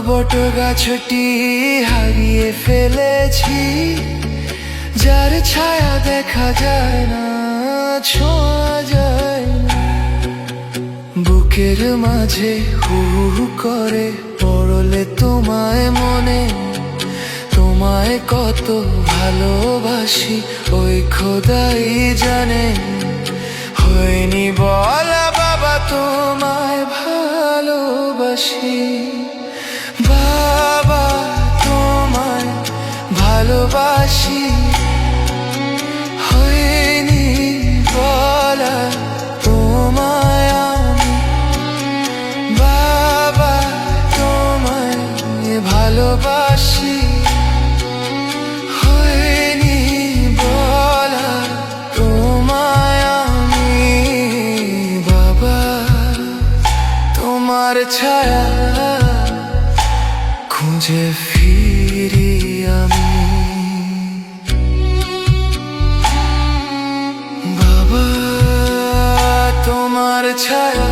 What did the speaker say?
বট গাছটি হারিয়ে ফেলেছি, যার ছায়া দেখা যায় না, ছোঁয়া যায় না। বুকের মাঝে হু হু করে পড়লে তোমায় মনে, তোমায় কত ভালোবাসি ওই খোদাই জানে। হয়নি বলা বাবা তোমায় ভালোবাসি, বাবা তোমায় ভালোবাসি। হয়নি বলা তোমায় আমি, বাবা তোমায় ভালোবাসি। হয়নি বলা তোমায় আমি, বাবা তোমার ছায়া খুঁজে ফিরি আমি। বাবা তোমার ছায়া